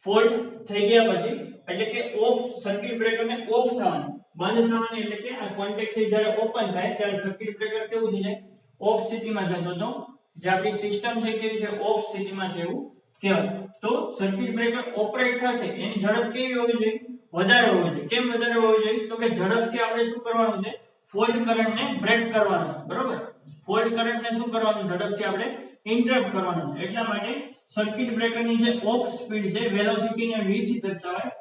ફોલ્ટ થઈ ગયા પછી એટલે કે ઓફ સર્કિટ બ્રેકરને ઓફ થવાની બંધ થવાની એટલે કે આ કોન્ટેક્ટ છે જ્યારે ઓપન થાય ત્યારે સર્કિટ બ્રેકર કેવું થઈ જાય ઓફ સ્થિતિમાં જતો તો જે આપણી સિસ્ટમ છે કેવી છે ઓફ સ્થિતિમાં છે એવું કહેવાય તો સર્કિટ બ્રેકર ઓપરેટ થશે એની ઝડપ કેવી હોવી જોઈએ વધારે હોવી જોઈએ કેમ વધારે હોવી જોઈએ તો કે ઝડપથી આપણે શું કરવાનું છે ફોલ્ટ કરંટને બ્રેક કરવાનો બરોબર ફોલ્ટ કરંટને શું કરવાનું ઝડપથી આપણે ઇન્ટરપ્ટ કરવાનું છે એટલા માટે સર્કિટ બ્રેકરની જે ઓફ સ્પીડ છે વેલોસિટી ને v થી દર્શાવાય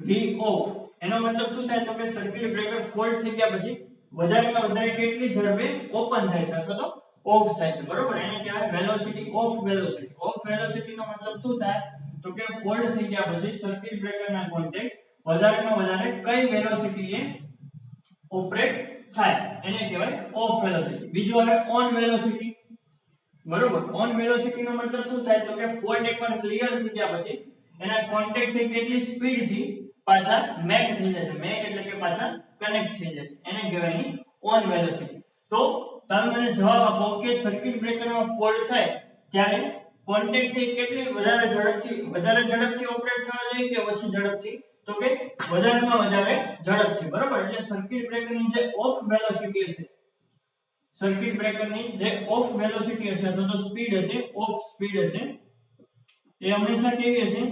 v ઓફ એનો મતલબ શું થાય તો કે સર્કિટ બ્રેકર ફોલ્ટ થઈ ગયા પછી વધારેમાં વધારે કેટલી ઝડપે ઓપન થાય છે અથવા તો ઓફ થાય છે બરોબર એને કહેવાય વેલોસિટી ઓફ વેલોસિટી નો મતલબ શું થાય તો કે ફોલ્ટ થઈ ગયા પછી સર્કિટ બ્રેકરના કોન્ટેક્ટ વધારેમાં વધારે કઈ વેલોસિટી એ ઓપરેટ થાય એને કહેવાય ઓફ વેલોસિટી બીજું આવે ઓન વેલોસિટી બરોબર ઓન વેલોસિટી નો મતલબ શું થાય તો કે ફોલ્ટ એકવાર ક્લિયર થઈ ગયા પછી એના કોન્ટેક્ટ છે કેટલી સ્પીડ થી પાછા મેક થઈ જાય છે મેક એટલે કે પાછા કનેક્ટ થઈ જાય એને કહેવાય ની ઓન વેલોસિટી તો તમે મને જવાબ આપો કે સર્કિટ બ્રેકરમાં ફોલ્ટ થાય ત્યારે કોન્ટેક્ટ છે કેટલી વધારે ઝડપથી ઓપરેટ થવા જોઈએ કે ઓછી ઝડપથી તો કે વધારેમાં વધારે ઝડપથી બરાબર એટલે સર્કિટ બ્રેકરની જે ઓફ વેલોસિટી હશે સર્કિટ બ્રેકરની જે ઓફ વેલોસિટી હશે અથવા તો સ્પીડ હશે ઓફ સ્પીડ હશે એ હંમેશા કેવી હશે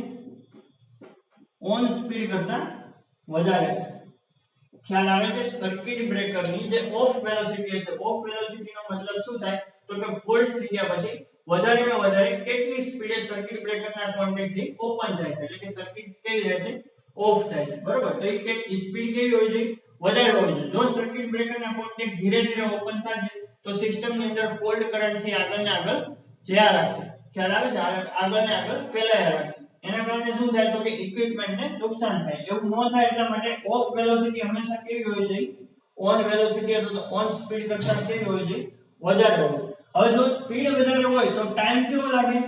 ઓન સ્પીડ કરતા વધારે હશે ખ્યાલ આવે છે સર્કિટ બ્રેકરની જે ઓફ વેલોસિટી હશે ઓફ વેલોસિટી નો મતલબ શું થાય તો કે ફોલ્ટ થઈ ગયા પછી વધારેમાં વધારે કેટલી સ્પીડે સર્કિટ બ્રેકરના કોન્ટેક્ટ થી ઓપન થાય છે એટલે કે સર્કિટ કેવી થાય છે ઓફ થાય છે બરોબર તો એ સ્પીડ કેવી હોય છે વધારે હોય છે જો સર્કિટ બ્રેકરના કોન્ટેક્ટ ધીરે ધીરે ઓપન થશે તો સિસ્ટમની અંદર ફોલ્ટ કરંટ છે આગળ ને આગળ જ્યાં રાખશે ખ્યાલ આવે છે? આગળ ને આગળ ફેલાયા રાખશે. એના કારણે શું થાય તો કે ઇક્વિપમેન્ટને નુકસાન થાય. એવું ન થાય એટલા માટે ઓફ વેલોસિટી હંમેશા કેવી હોવી જોઈએ? ઓન વેલોસિટી અથવા તો ઓન સ્પીડ કરતા કેવી હોવી જોઈએ? વધારે હોવી. હવે જો સ્પીડ વધારે હોય તો ટાઈમ કેવો લાગે?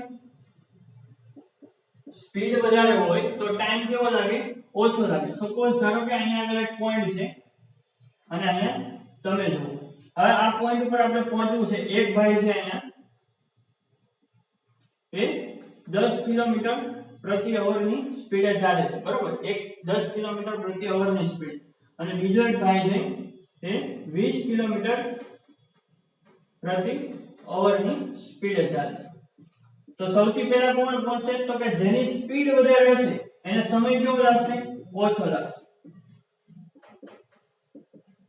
સ્પીડ વધારે હોય તો ટાઈમ કેવો લાગે? ઓછો લાગે. સપોઝ ધારો કે અહીંયા આગળ એક પોઈન્ટ છે અને અહીંયા તમે જુઓ. હવે આ પોઈન્ટ ઉપર આપણે પહોંચવું છે. એક ભાઈ છે અહીંયા એ 10 કિલોમીટર પ્રતિ અવર ની સ્પીડે ચાલે છે, બરોબર? એક 10 કિલોમીટર પ્રતિ અવર ની સ્પીડ. અને બીજો એક ભાઈ છે એ 20 કિલોમીટર પ્રતિ અવર ની સ્પીડે ચાલે છે. તો સૌથી પહેલા કોણ પહોંચશે? તો કે જેની સ્પીડ વધારે હશે એને સમય કેવો લાગશે? ઓછો લાગશે.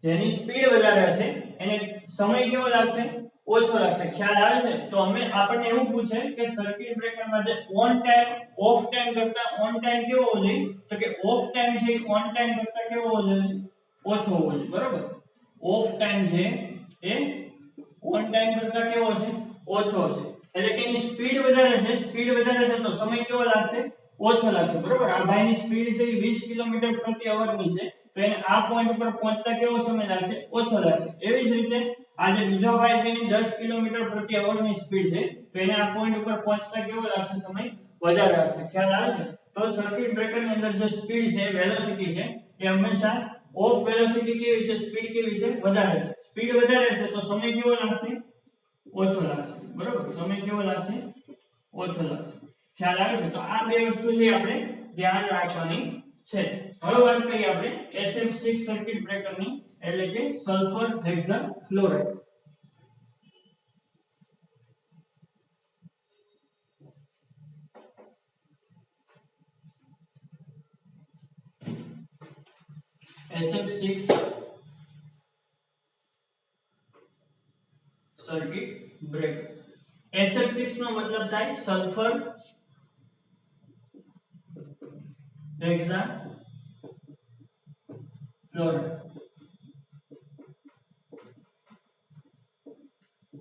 જેની સ્પીડ વધારે હશે એને સમય કેવો લાગશે? ઓછો લાગશે. ખ્યાલ આવે છે? તો આપણને એવું પૂછે કે સર્કિટ બ્રેકરમાં જે ઓન ટાઈમ ઓફ ટાઈમ કરતા ઓન ટાઈમ કેવો હોવો જોઈએ? તો કે ઓફ ટાઈમ છે ઓન ટાઈમ કરતા કેવો હોવો જોઈએ? ઓછો હોવો જોઈએ, બરોબર? ઓફ ટાઈમ છે એ ઓન ટાઈમ કરતા કેવો હશે? ઓછો હશે. એટલે કે એની સ્પીડ વધારે છે. સ્પીડ વધારે છે તો સમય કેવો લાગશે? ઓછો લાગશે, બરોબર? આ ભાઈની સ્પીડ છે એ 20 કિલોમીટર પ્રતિ અવર ની છે તો એને આ પોઈન્ટ ઉપર પહોંચતા કેવો સમય લાગશે? ઓછો લાગશે. એવી જ રીતે આ જે બીજો ભાઈ છે એની 10 કિલોમીટર પ્રતિ અવર ની સ્પીડ છે તો એને આ પોઈન્ટ ઉપર પહોંચતા કેવો લાગશે? સમય વધારે લાગશે. ખ્યાલ આવે છે? તો સર્કિટ બ્રેકર ની અંદર જે સ્પીડ છે, વેલોસિટી છે એ હંમેશા ઓફ વેલોસિટી કેવી છે? સ્પીડ કેવી છે? વધારે છે. સ્પીડ વધારે છે તો સમય કેવો લાગશે? ઓછો લાગશે, બરોબર? સમય કેવો લાગશે? ઓછો લાગશે. ખ્યાલ આવે છે? તો આ બે વસ્તુ છે આપણે ધ્યાન રાખવાની છે. હવે વાત કરીએ આપણે SF6 સર્કિટ બ્રેકર ની, એટલે કે sulphur hexafluoride. SF6 circuit breaker. SF6 નો મતલબ થાય સલ્ફર હેક્સાફ્લોરાઇડ,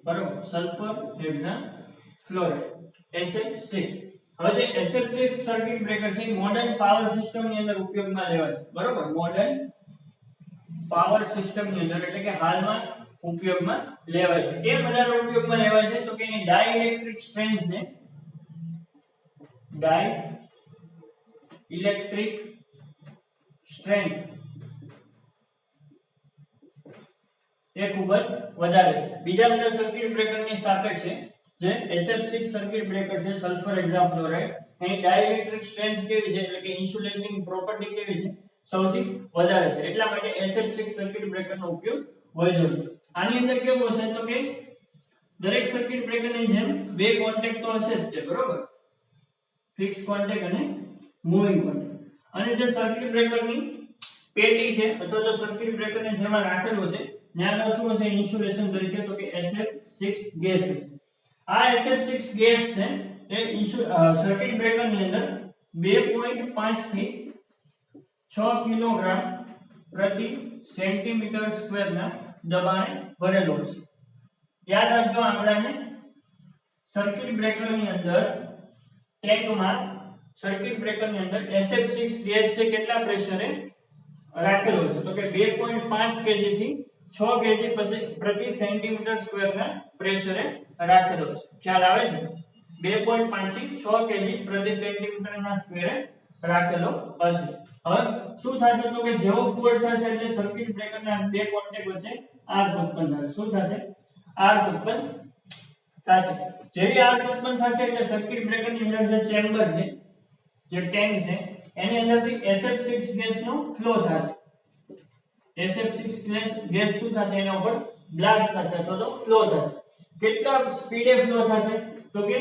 બરોબર? Sulphur hexafluoride SF6. હવે જે SF6 સર્કિટ બ્રેકર છે મોડર્ન પાવર સિસ્ટમ ની અંદર ઉપયોગમાં લેવાય છે, બરોબર? મોડર્ન પાવર સિસ્ટમ ની અંદર, એટલે કે હાલમાં ઉપયોગમાં લેવાય છે. કેમ વધારે ઉપયોગમાં લેવાય છે? તો કે એની ડાઇલેક્ટ્રિક સ્ટ્રેન્થ છે, ડાઇલેક્ટ્રિક સ્ટ્રેન્થ એ ખૂબ જ વધારે છે. બીજા બધા સર્કિટ બ્રેકર ની સાપેક્ષે જે SF6 સર્કિટ બ્રેકર છે સલ્ફર હેક્સાફ્લોરાઇડ એની ડાઇલેક્ટ્રિક સ્ટ્રેન્થ કેવી છે? એટલે કે ઇન્સ્યુલેટિંગ પ્રોપર્ટી કેવી છે? સૌથી વધારે છે. એટલા માટે SF6 સર્કિટ બ્રેકર નો ઉપયોગ વધ્યો છે. આની અંદર કેવું હશે તો કે દરેક સર્કિટ બ્રેકર ની જેમ બે કોન્ટેક્ટ તો હશે જ છે, બરોબર? ફિક્સ કોન્ટેક્ટ અને મૂવિંગ કોન્ટેક્ટ. અને જે સર્કિટ બ્રેકર ની પેટી છે અથવા તો સર્કિટ બ્રેકર ને જેમાં રાખેલું છે ત્યાંનો શું હશે ઇન્સ્યુલેશન તરીકે? તો કે SF6 ગેસ છે. આ SF6 ગેસ છે એ સર્કિટ બ્રેકર ની અંદર 2.5 થી 6 કિલોગ્રામ પ્રતિ સેન્ટીમીટર સ્ક્વેર ના દબાણે ભરેલો છે. યાદ રાખજો આંકડાને. સર્કિટ બ્રેકર ની અંદર ટેન્કમાં સર્કિટ બ્રેકર ની અંદર SF6 ગેસ છે કેટલા પ્રેશરે રાખેલો છે? તો કે 2.5 kg થી 6 kg પ્રતિ સેન્ટીમીટર સ્ક્વેર ના પ્રેશરે રાખેલો છે. ખ્યાલ આવે છે? 2.5 થી 6 kg પ્રતિ સેન્ટીમીટર ના સ્ક્વેરે રાખેલો હશે. હવે શું થશે તો કે જેવો ફોલ્ટ થશે એટલે સર્કિટ બ્રેકર ના બે કોન્ટેક્ટ વચ્ચે આર્ક ઉત્પન્ન થશે. શું થશે? આર્ક ઉત્પન્ન થશે. જેવી આર્ક ઉત્પન્ન થશે એટલે સર્કિટ બ્રેકર ની અંદર જે ચેમ્બર છે, જે ટેન્ક છે એની અંદરથી SF6 ગેસ નો ફ્લો થશે. SF6 ગેસ શું થશે? એના ઉપર બ્લાસ્ટ થશે અથવા તો ફ્લો થશે. કેટલા સ્પીડે ફ્લો થશે? તો કે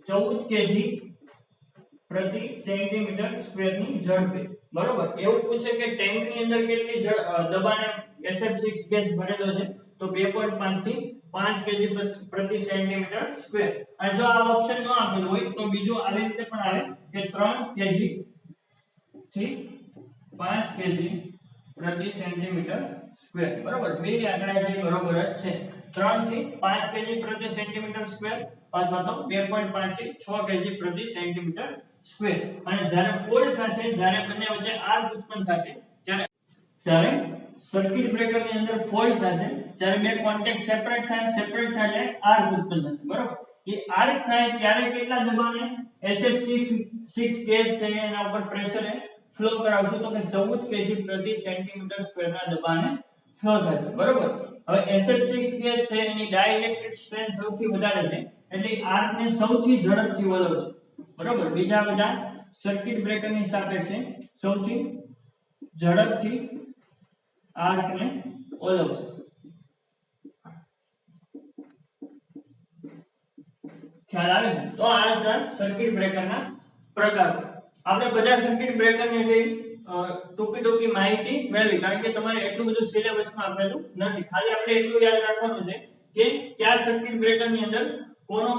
14 kg પ્રતિ સેન્ટીમીટર સ્ક્વેર ની ઝડપે, બરોબર? એવું પૂછે કે ટેન્ક ની અંદર કેટલી દબાણે SF6 ગેસ ભરેલો છે? તો 2.5 થી 5 kg પ્રતિ સેન્ટીમીટર સ્ક્વેર. અને જો આ ઓપ્શન ન આપેલું હોય તો બીજું આવી રીતે પણ આવે કે 3 kg થી 5 kg પ્રતિ સેન્ટીમીટર સ્ક્વેર, બરોબર? બે આંકડા જે બરોબર જ છે. 3 થી 5 કેજી પ્રતિ સેન્ટીમીટર સ્ક્વેર અથવા તો 2.5 થી 6 કેજી પ્રતિ સેન્ટીમીટર સ્ક્વેર. અને જ્યારે ફોલ્ડ થશે, જ્યારે બંને વચ્ચે આર્ક ઉત્પન્ન થશે, ત્યારે સર્કિટ બ્રેકર ની અંદર ફોલ્ડ થશે, ત્યારે બે કોન્ટેક્ટ સેપરેટ થાય એટલે આર્ક ઉત્પન્ન થશે. બરોબર. એ આર્ક થાય ત્યારે કેટલા દબાણે SF6 ગેસ છે એના ઉપર પ્રેશરે ફ્લો કરાવશું તો કે 14 કેજી પ્રતિ સેન્ટીમીટર સ્ક્વેર ના દબાણે ફ્લો થશે. બરોબર. હવે SF6 ગેસ છે એની ડાઇલેક્ટ્રિક સ્ટ્રેન્થ સૌથી વધારે છે, એટલે આર્ક ને સૌથી ઝડપથી ઓલવશે. બરોબર. બીજા બધા સર્કિટ બ્રેકર ની સાપેક્ષે સૌથી ઝડપથી આર્ક ને ઓલવશે. ખ્યાલ આવે છે? તો આ હતા સર્કિટ બ્રેકરના પ્રકારો. આપણે બધા સર્કિટ બ્રેકરની જે ટૂંકી માહિતી મેળવી, કારણ કે તમારે એટલું બધું સિલેબસમાં આપેલું નથી. ખાલી આપણે એટલું યાદ રાખવાનું છે કે કયા સર્કિટ બ્રેકરની અંદર કોનો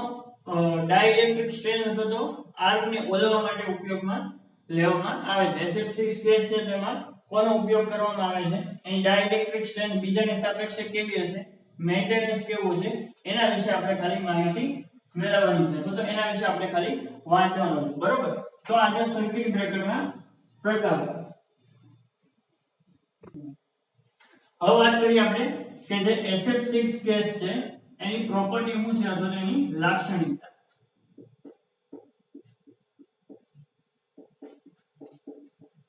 ડાઇલેક્ટ્રિક સ્ટ્રેન અથવા તો આર્કને ઓલવવા માટે ઉપયોગમાં લેવામાં આવે છે. SF6 ગેસ છે તેમાં કોનો ઉપયોગ કરવામાં આવે છે, એની ડાઇલેક્ટ્રિક સ્ટ્રેન બીજાની સાપેક્ષે કેવી હશે, મેન્ટેનન્સ કેવું છે, એના વિશે આપણે ખાલી માહિતી મેળવવાની છે. તો એના વિશે આપણે ખાલી વાંચવાનું છે. બરોબર. તો આજે સર્કિટ બ્રેકરના પ્રકાર. હવે વાત કરીએ આપણે કે જે SF6 ગેસ છે એની પ્રોપર્ટી શું છે અથવા એની લાક્ષણિકતા.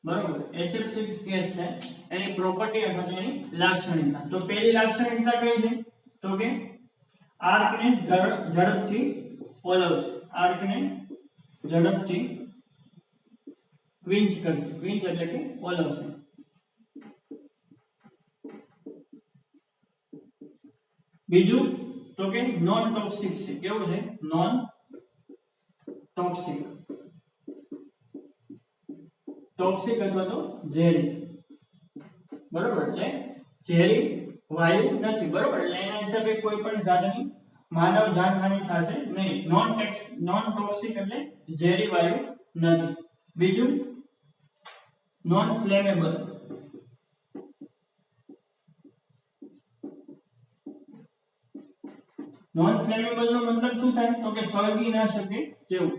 બરોબર. SF6 ગેસ છે એની પ્રોપર્ટી અથવા એની લાક્ષણિકતા. તો પહેલી લાક્ષણિકતા કઈ છે તો કે આર્ક ને ઝડપથી ઓલવશે. આર્ક ને ઝડપથી ક્વિંચ કરશે. ક્વિંચ એટલે કે ઓલવશે. બીજું તો કે નોન ટોક્સિક છે. કેવું છે? Non toxic. ટોક્સિક અથવા તો ઝેરી. બરોબર. એટલે ઝેરી વાયુ નથી. બરોબર. એટલે એના હિસાબે કોઈ પણ જાતની માનવ જાનહાનિ થશે નહીં. નોન ટોક્સિક એટલે ઝેરી વાયુ નથી. બીજું નોન ફ્લેમેબલ. નોન ફ્લેમેબલ નો મતલબ શું થાય તો કે સળગી ના શકે તેવું.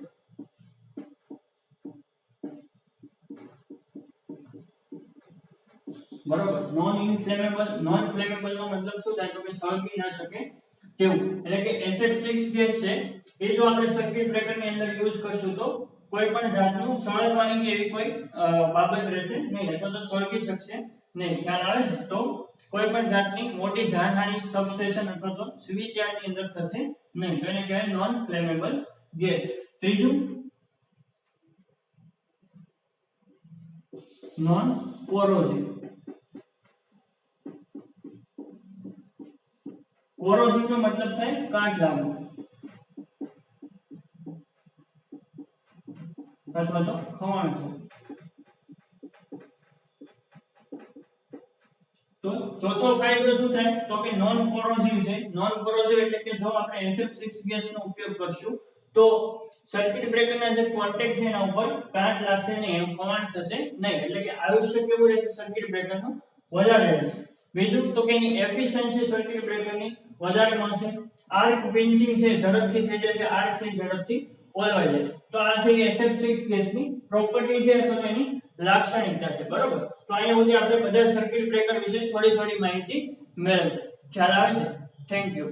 બરોબર. નોન ફ્લેમેબલ નો મતલબ શું થાય તો કે સળગી ના શકે તેવું. એટલે કે SF6 ગેસ છે એ જો આપણે સર્કિટ બ્રેકર ની અંદર યુઝ કરશું તો કોઈ પણ જાતનું સળગવાની કે એવી કોઈ બાબત રહેશે નહીં અથવા તો સળગી શકશે નહીં. ખ્યાલ આવે છે? તો કોઈ પણ જાતની મોટી જાનહાનિ સબસ્ટેશન અથવા તો સ્વિચ યાર્ડ ની અંદર થશે નહીં. તો એને કહેવાય નોન ફ્લેમેબલ ગેસ. ત્રીજું નોન કોરોઝિવ. કોરોઝિવ નો મતલબ થાય કાટ લાગવું અથવા તો ખવાણ થવું. તો ચોથો ફાયદો શું થાય તો કે નોન કોરોઝિવ છે. નોન કોરોઝિવ એટલે કે જો આપણે SF6 ગેસ નો ઉપયોગ કરશું તો સર્કિટ બ્રેકરના જે કોન્ટેક્ટ છે એના ઉપર કાટ લાગશે નહીં, એનું ખવાણ થશે નહીં. એટલે કે આયુષ્ય કેવું રહેશે સર્કિટ બ્રેકરનું? વધારે રહેશે. બીજું તો કે એની એફિશિયન્સી સર્કિટ બ્રેકરની વધારે મળશે. આર્ક પિંચિંગ છે ઝડપથી થઈ જશે. આર્ક છે ઝડપથી ઓલવાઈ જશે. તો આ છે SF6 ગેસની પ્રોપર્ટી છે અથવા એની લાક્ષણિકતા છે. બરોબર. તો અહીંયા સુધી આપણે બધા સર્કિટ બ્રેકર વિશે થોડી માહિતી મેળવી. ખ્યાલ આવે છે? Thank you.